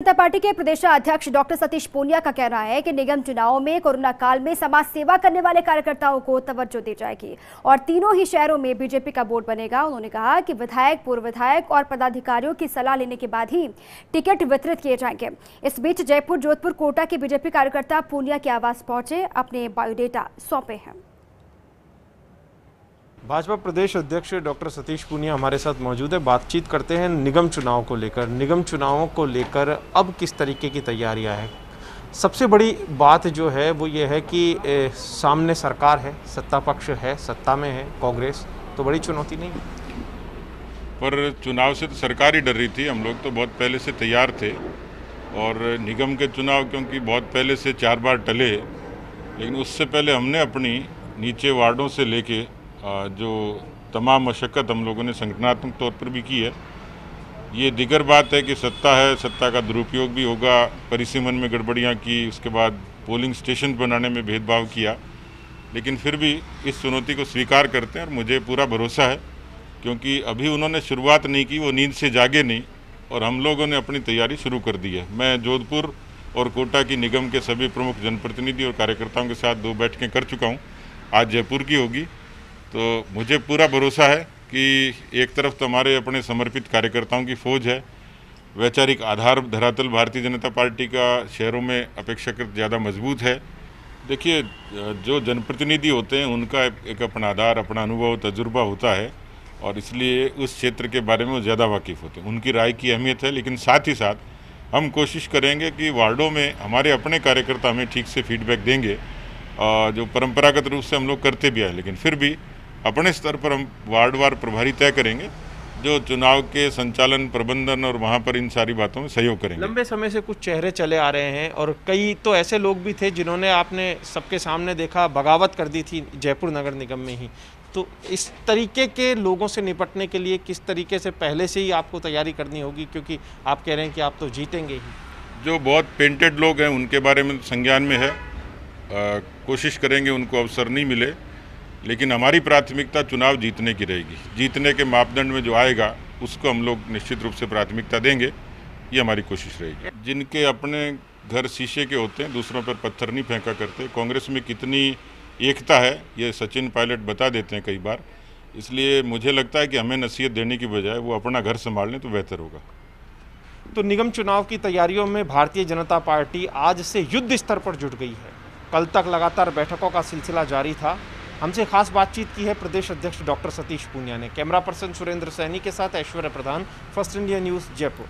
जनता party के प्रदेश अध्यक्ष doctor Satish Poonia का कहना है कि निगम चुनावों में कोरोना काल में समाज सेवा करने वाले कार्यकर्ताओं को तवज्जो दी जाएगी और तीनों ही शहरों में बीजेपी का बोर्ड बनेगा। उन्होंने कहा कि विधायक, पूर्व विधायक और पदाधिकारियों की सलाह लेने के बाद ही टिकट वितरित किए जाएंगे। इस बीच जयपुर, जोधपुर, कोटा के बीजेपी कार्यकर्ता पूनिया के आवास पहुंचे, अपने बायोडेटा सौंपे हैं। भाजपा प्रदेश अध्यक्ष डॉक्टर सतीश पूनिया हमारे साथ मौजूद है। बातचीत करते हैं निगम चुनाव को लेकर। निगम चुनावों को लेकर अब किस तरीके की तैयारियां हैं? सबसे बड़ी बात जो है वो ये है कि सामने सरकार है, सत्ता पक्ष है, सत्ता में है कांग्रेस, तो बड़ी चुनौती नहीं है। पर चुनाव से तो सरकार ही डर रही थी। हम लोग तो बहुत पहले से तैयार थे और निगम के चुनाव क्योंकि बहुत पहले से 4 बार टले, लेकिन उससे पहले हमने अपनी नीचे वार्डों से लेके जो तमाम मशक्क़त हम लोगों ने संगठनात्मक तौर पर भी की है। ये दिगर बात है कि सत्ता है, सत्ता का दुरुपयोग भी होगा, परिसीमन में गड़बड़ियाँ की, उसके बाद पोलिंग स्टेशन बनाने में भेदभाव किया, लेकिन फिर भी इस चुनौती को स्वीकार करते हैं और मुझे पूरा भरोसा है क्योंकि अभी उन्होंने शुरुआत नहीं की, वो नींद से जागे नहीं और हम लोगों ने अपनी तैयारी शुरू कर दी है। मैं जोधपुर और कोटा की निगम के सभी प्रमुख जनप्रतिनिधि और कार्यकर्ताओं के साथ 2 बैठकें कर चुका हूँ। आज जयपुर की होगी। तो मुझे पूरा भरोसा है कि एक तरफ तो हमारे अपने समर्पित कार्यकर्ताओं की फौज है, वैचारिक आधार धरातल भारतीय जनता पार्टी का शहरों में अपेक्षाकृत ज़्यादा मजबूत है। देखिए, जो जनप्रतिनिधि होते हैं उनका एक अपना आधार, अपना अनुभव, तजुर्बा होता है और इसलिए उस क्षेत्र के बारे में वो ज़्यादा वाकिफ़ होते हैं। उनकी राय की अहमियत है, लेकिन साथ ही साथ हम कोशिश करेंगे कि वार्डों में हमारे अपने कार्यकर्ता हमें ठीक से फीडबैक देंगे, जो परंपरागत रूप से हम लोग करते भी आए, लेकिन फिर भी अपने स्तर पर हम वार्डवार प्रभारी तय करेंगे जो चुनाव के संचालन, प्रबंधन और वहाँ पर इन सारी बातों में सहयोग करेंगे। लंबे समय से कुछ चेहरे चले आ रहे हैं और कई तो ऐसे लोग भी थे जिन्होंने आपने सबके सामने देखा बगावत कर दी थी जयपुर नगर निगम में ही। तो इस तरीके के लोगों से निपटने के लिए किस तरीके से पहले से ही आपको तैयारी करनी होगी, क्योंकि आप कह रहे हैं कि आप तो जीतेंगे ही। जो बहुत पेंटेड लोग हैं उनके बारे में संज्ञान में है, कोशिश करेंगे उनको अवसर नहीं मिले, लेकिन हमारी प्राथमिकता चुनाव जीतने की रहेगी। जीतने के मापदंड में जो आएगा उसको हम लोग निश्चित रूप से प्राथमिकता देंगे, ये हमारी कोशिश रहेगी। जिनके अपने घर शीशे के होते हैं, दूसरों पर पत्थर नहीं फेंका करते। कांग्रेस में कितनी एकता है ये सचिन पायलट बता देते हैं कई बार, इसलिए मुझे लगता है कि हमें नसीहत देने की बजाय वो अपना घर संभाल लें तो बेहतर होगा। तो निगम चुनाव की तैयारियों में भारतीय जनता पार्टी आज से युद्ध स्तर पर जुट गई है। कल तक लगातार बैठकों का सिलसिला जारी था। हमसे खास बातचीत की है प्रदेश अध्यक्ष डॉक्टर सतीश पूनिया ने। कैमरा पर्सन सुरेंद्र सैनी के साथ ऐश्वर्य प्रधान, फर्स्ट इंडिया न्यूज़, जयपुर।